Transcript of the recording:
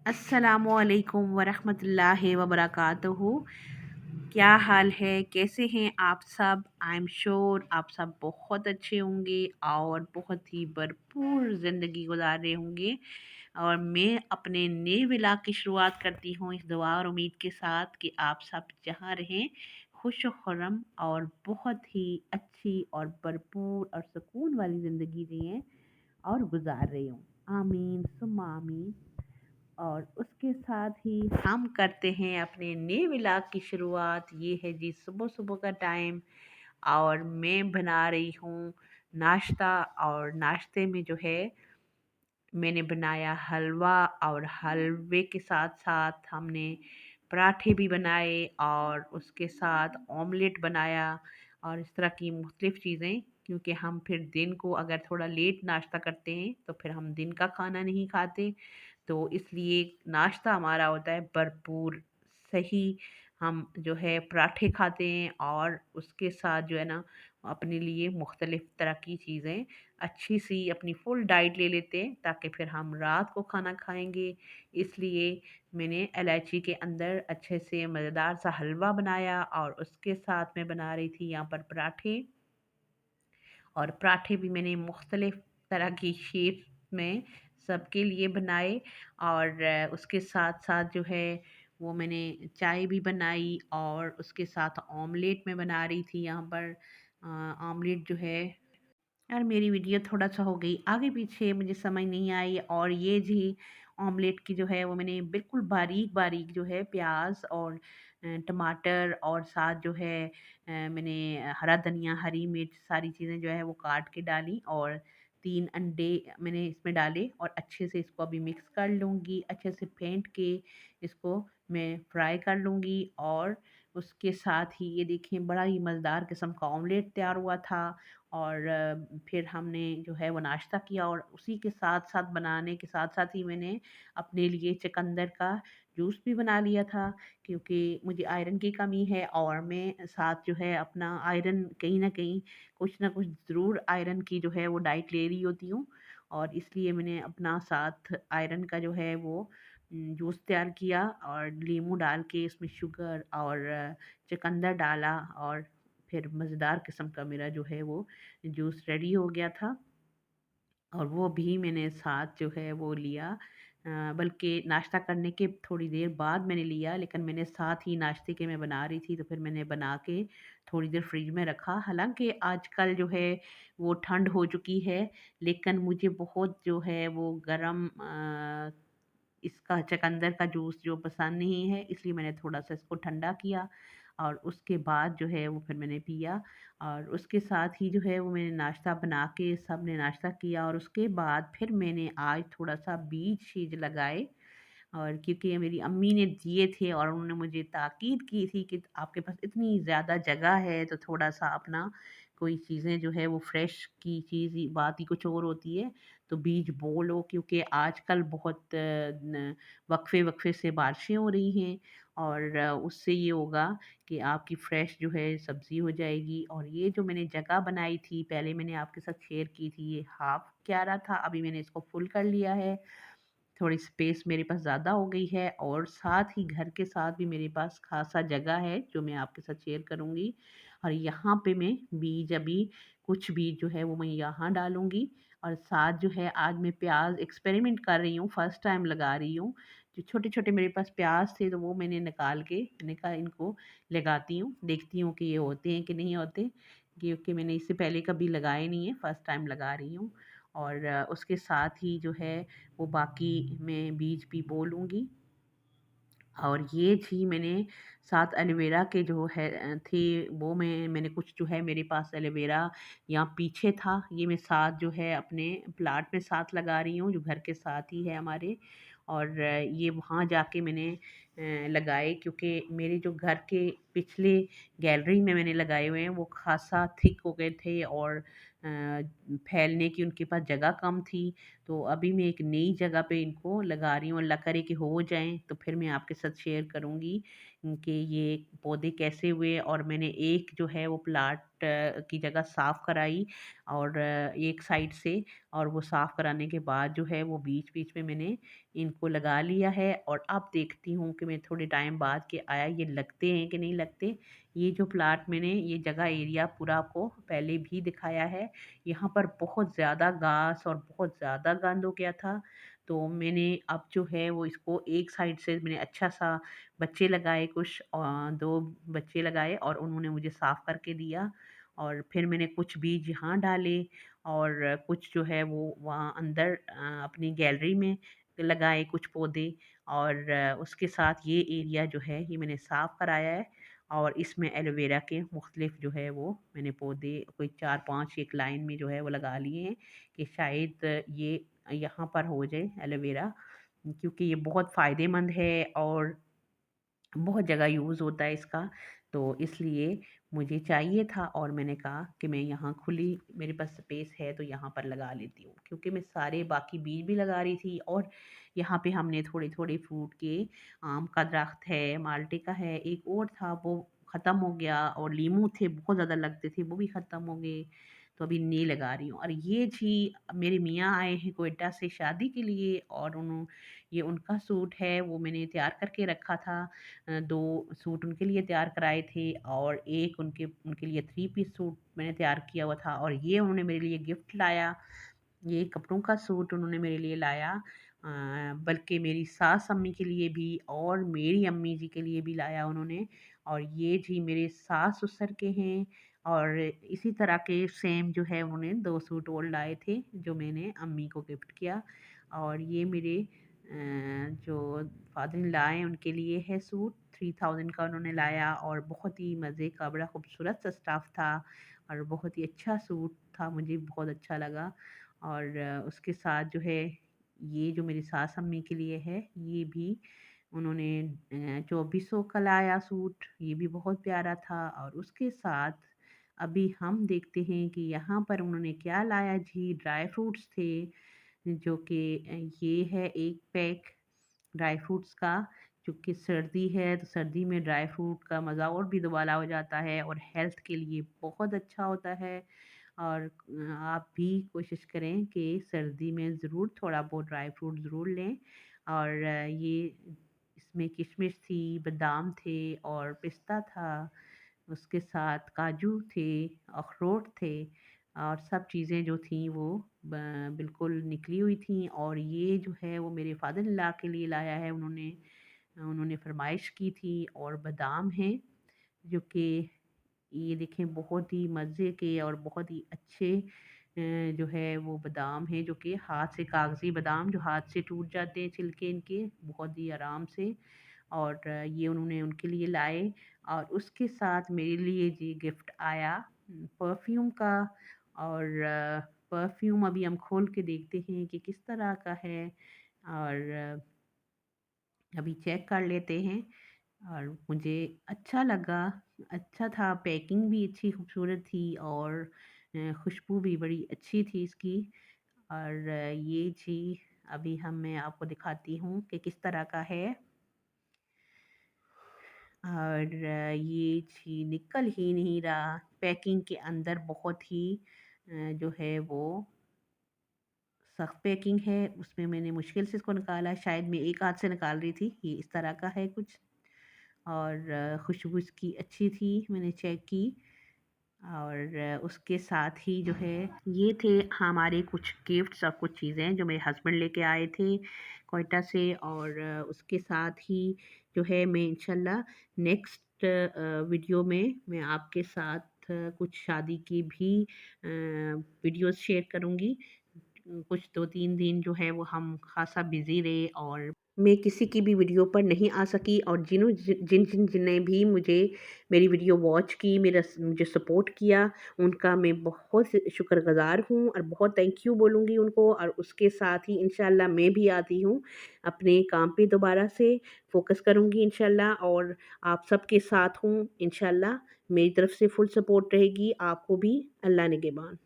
अस्सलामुअलैकुम वरहमतुल्लाहि वबरकातुहू। क्या हाल है, कैसे हैं आप सब? आई एम श्योर आप सब बहुत अच्छे होंगे और बहुत ही भरपूर ज़िंदगी गुजार रहे होंगे। और मैं अपने नए व्लॉग की शुरुआत करती हूँ इस दुआ और उम्मीद के साथ कि आप सब जहाँ रहें खुश खुर्रम और बहुत ही अच्छी और भरपूर और सुकून वाली ज़िंदगी जिएं और गुजार रही हूँ। आमीन सुम्मा आमीन। और उसके साथ ही हम करते हैं अपने नए व्लॉग की शुरुआत। ये है जी सुबह सुबह का टाइम और मैं बना रही हूँ नाश्ता। और नाश्ते में जो है मैंने बनाया हलवा और हलवे के साथ साथ हमने पराठे भी बनाए और उसके साथ ऑमलेट बनाया और इस तरह की मुख्तलिफ़ चीज़ें, क्योंकि हम फिर दिन को अगर थोड़ा लेट नाश्ता करते हैं तो फिर हम दिन का खाना नहीं खाते। तो इसलिए नाश्ता हमारा होता है भरपूर सही। हम जो है पराठे खाते हैं और उसके साथ जो है ना अपने लिए मुख्तलिफ़ तरह की चीज़ें अच्छी सी अपनी फुल डाइट ले लेते हैं ताकि फिर हम रात को खाना खाएंगे। इसलिए मैंने इलायची के अंदर अच्छे से मज़ेदार सा हलवा बनाया और उसके साथ मैं बना रही थी यहाँ पर पराठे। और पराठे भी मैंने मुख्तलिफ़ तरह की शेप में सबके लिए बनाए। और उसके साथ-साथ जो है वो मैंने चाय भी बनाई और उसके साथ ऑमलेट मैं बना रही थी यहाँ पर। ऑमलेट जो है, यार मेरी वीडियो थोड़ा-सा हो गई आगे-पीछे, मुझे समझ नहीं आई। और ये जी ऑमलेट की जो है वो मैंने बिल्कुल बारीक-बारीक जो है प्याज़ और टमाटर और साथ जो है मैंने हरा धनिया, हरी मिर्च सारी चीज़ें जो है वो काट के डाली और 3 अंडे मैंने इसमें डाले और अच्छे से इसको अभी मिक्स कर लूँगी। अच्छे से फेंट के इसको मैं फ्राई कर लूँगी। और उसके साथ ही ये देखिए बड़ा ही मज़ेदार किस्म का ऑमलेट तैयार हुआ था। और फिर हमने जो है वो नाश्ता किया और उसी के साथ-साथ बनाने के साथ-साथ ही मैंने अपने लिए चुकंदर का जूस भी बना लिया था, क्योंकि मुझे आयरन की कमी है और मैं साथ जो है अपना आयरन कहीं न कहीं कुछ न कुछ ज़रूर आयरन की जो है वो डाइट ले रही होती हूँ। और इसलिए मैंने अपना साथ आयरन का जो है वो जूस तैयार किया और नींबू डाल के इसमें शुगर और चुकंदर डाला और फिर मज़ेदार किस्म का मेरा जो है वो जूस रेडी हो गया था। और वो भी मैंने साथ जो है वो लिया, बल्कि नाश्ता करने के थोड़ी देर बाद मैंने लिया, लेकिन मैंने साथ ही नाश्ते के मैं बना रही थी तो फिर मैंने बना के थोड़ी देर फ्रिज में रखा। हालाँकि आजकल जो है वो ठंड हो चुकी है, लेकिन मुझे बहुत जो है वो गरम इसका चुकंदर का जूस जो पसंद नहीं है, इसलिए मैंने थोड़ा-सा इसको ठंडा किया और उसके बाद जो है वो फिर मैंने पिया। और उसके साथ ही जो है वो मैंने नाश्ता बना के सबने नाश्ता किया और उसके बाद फिर मैंने आज थोड़ा-सा बीज-शीज लगाए। और क्योंकि ये मेरी अम्मी ने दिए थे और उन्होंने मुझे ताकीद की थी कि आपके पास इतनी ज़्यादा जगह है तो थोड़ा-सा अपना कोई चीज़ें जो है वो फ्रेश की चीज़ ही बात ही कुछ और होती है। तो बीज बो लो, क्योंकि आजकल बहुत वक्फे-वक्फे से बारिशें हो रही हैं और उससे ये होगा कि आपकी फ्रेश जो है सब्ज़ी हो जाएगी। और ये जो मैंने जगह बनाई थी, पहले मैंने आपके साथ शेयर की थी, ये हाफ़ क्यारा था, अभी मैंने इसको फुल कर लिया है। थोड़ी स्पेस मेरे पास ज़्यादा हो गई है और साथ ही घर के साथ भी मेरे पास ख़ासा जगह है जो मैं आपके साथ शेयर करूँगी। और यहाँ पे मैं बीज अभी कुछ बीज जो है वो मैं यहाँ डालूँगी। और साथ जो है आज मैं प्याज़ एक्सपेरिमेंट कर रही हूँ, फर्स्ट टाइम लगा रही हूँ। जो छोटे-छोटे मेरे पास प्याज़ थे तो वो मैंने निकाल के मैंने कहा इनको लगाती हूँ, देखती हूँ कि ये होते हैं कि नहीं होते, क्योंकि मैंने इससे पहले कभी लगाए नहीं है, फर्स्ट टाइम लगा रही हूँ। और उसके साथ ही जो है वो बाकी मैं बीज भी बो लूँगी। और ये थी मैंने साथ एलोवेरा के जो है थे वो मैंने कुछ जो है मेरे पास एलोवेरा यहाँ पीछे था, ये मैं साथ जो है अपने प्लाट में साथ लगा रही हूँ जो घर के साथ ही है हमारे। और ये वहाँ जाके मैंने लगाए, क्योंकि मेरे जो घर के पिछले गैलरी में मैंने लगाए हुए हैं वो खासा थिक हो गए थे और फैलने की उनके पास जगह कम थी। तो अभी मैं एक नई जगह पे इनको लगा रही हूँ, अल्लाह करे कि हो जाएँ तो फिर मैं आपके साथ शेयर करूँगी कि ये पौधे कैसे हुए। और मैंने एक जो है वो प्लाट की जगह साफ़ कराई और एक साइड से, और वो साफ़ कराने के बाद जो है वो बीच-बीच में मैंने इनको लगा लिया है और अब देखती हूँ कि मैं थोड़े टाइम बाद कि आया ये लगते हैं कि नहीं लगते। ये जो प्लाट मैंने ये जगह एरिया पूरा आपको पहले भी दिखाया है, यहाँ पर बहुत ज़्यादा घास और बहुत ज़्यादा गंद हो गया था। तो मैंने अब जो है वो इसको एक साइड से मैंने अच्छा-सा बच्चे लगाए कुछ 2 बच्चे लगाए और उन्होंने मुझे साफ़ करके दिया और फिर मैंने कुछ बीज यहाँ डाले और कुछ जो है वो वहाँ अंदर अपनी गैलरी में लगाए कुछ पौधे और उसके साथ ये एरिया जो है ये मैंने साफ़ कराया है और इसमें एलोवेरा के मुख्तलिफ जो है वो मैंने पौधे कोई 4-5 एक लाइन में जो है वो लगा लिए हैं कि शायद ये यहाँ पर हो जाए एलोवेरा, क्योंकि ये बहुत फ़ायदेमंद है और बहुत जगह यूज़ होता है इसका, तो इसलिए मुझे चाहिए था और मैंने कहा कि मैं यहाँ खुली मेरे पास स्पेस है तो यहाँ पर लगा लेती हूँ। क्योंकि मैं सारे बाकी बीज भी लगा रही थी और यहाँ पे हमने थोड़े-थोड़े फ्रूट के आम का दरख्त है, माल्टे का है, एक और था वो ख़त्म हो गया और लीमू थे बहुत ज़्यादा लगते थे वो भी ख़त्म हो गए। तो अभी नए लगा रही हूँ और ये जी मेरे मियाँ आए हैं क्वेटा से शादी के लिए और ये उनका सूट है वो मैंने तैयार करके रखा था। 2 सूट उनके लिए तैयार कराए थे और एक उनके उनके लिए 3 पीस सूट मैंने तैयार किया हुआ था और ये उन्होंने मेरे लिए गिफ्ट लाया। ये कपड़ों का सूट उन्होंने मेरे लिए लाया, बल्कि मेरी सास अम्मी के लिए भी और मेरी अम्मी जी के लिए भी लाया उन्होंने। और ये जी मेरे सास-ससुर के हैं और इसी तरह के सेम जो है उन्होंने 2 सूट और लाए थे जो मैंने अम्मी को गिफ्ट किया। और ये मेरे जो फादर इन लॉ हैं उनके लिए है सूट 3000 का उन्होंने लाया और बहुत ही मज़े का बड़ा खूबसूरत सा स्टफ़ था और बहुत ही अच्छा सूट था, मुझे बहुत अच्छा लगा। और उसके साथ जो है ये जो मेरी सास अम्मी के लिए है ये भी उन्होंने 2400 का लाया सूट, ये भी बहुत प्यारा था। और उसके साथ अभी हम देखते हैं कि यहाँ पर उन्होंने क्या लाया जी, ड्राई फ्रूट्स थे जो कि ये है 1 पैक ड्राई फ्रूट्स का। चूँकि सर्दी है तो सर्दी में ड्राई फ्रूट का मज़ा और भी दुबाला हो जाता है और हेल्थ के लिए बहुत अच्छा होता है। और आप भी कोशिश करें कि सर्दी में ज़रूर थोड़ा बहुत ड्राई फ्रूट ज़रूर लें। और ये इसमें किशमिश थी, बादाम थे और पिस्ता था, उसके साथ काजू थे, अखरोट थे और सब चीज़ें जो थीं वो बिल्कुल निकली हुई थीं। और ये जो है वो मेरे फादर इन लॉ के लिए लाया है उन्होंने, उन्होंने फ़रमाइश की थी। और बादाम हैं जो कि ये देखें बहुत ही मज़े के और बहुत ही अच्छे जो है वो बादाम हैं जो कि हाथ से कागज़ी बादाम जो हाथ से टूट जाते हैं छिलके इनके बहुत ही आराम से। और ये उन्होंने उनके लिए लाए और उसके साथ मेरे लिए जी गिफ्ट आया परफ्यूम का। और परफ्यूम अभी हम खोल के देखते हैं कि किस तरह का है और अभी चेक कर लेते हैं। और मुझे अच्छा लगा, अच्छा था, पैकिंग भी अच्छी खूबसूरत थी और खुशबू भी बड़ी अच्छी थी इसकी। और ये जी अभी मैं आपको दिखाती हूँ कि किस तरह का है। और ये जी निकल ही नहीं रहा, पैकिंग के अंदर बहुत ही जो है वो सख्त पैकिंग है, उसमें मैंने मुश्किल से इसको निकाला, शायद मैं एक हाथ से निकाल रही थी। ये इस तरह का है कुछ और खुशबू इसकी अच्छी थी, मैंने चेक की। और उसके साथ ही जो है ये थे हमारे कुछ गिफ्ट्स और कुछ चीज़ें जो मेरे हस्बैंड लेके आए थे क्वेटा से। और उसके साथ ही जो है मैं इंशाल्लाह नेक्स्ट वीडियो में मैं आपके साथ कुछ शादी की भी वीडियोस शेयर करूँगी। कुछ 2-3 दिन जो है वो हम ख़ासा बिज़ी रहे और मैं किसी की भी वीडियो पर नहीं आ सकी। और जिन जिनने भी मुझे मेरी वीडियो वॉच की, मुझे सपोर्ट किया, उनका मैं बहुत शुक्रगुज़ार हूँ और बहुत थैंक यू बोलूँगी उनको। और उसके साथ ही इंशाल्लाह मैं भी आती हूँ अपने काम पे दोबारा से, फ़ोकस करूँगी इंशाल्लाह और आप सबके साथ हूँ इंशाल्लाह। मेरी तरफ से फुल सपोर्ट रहेगी, आपको भी। अल्लाह निगहबान।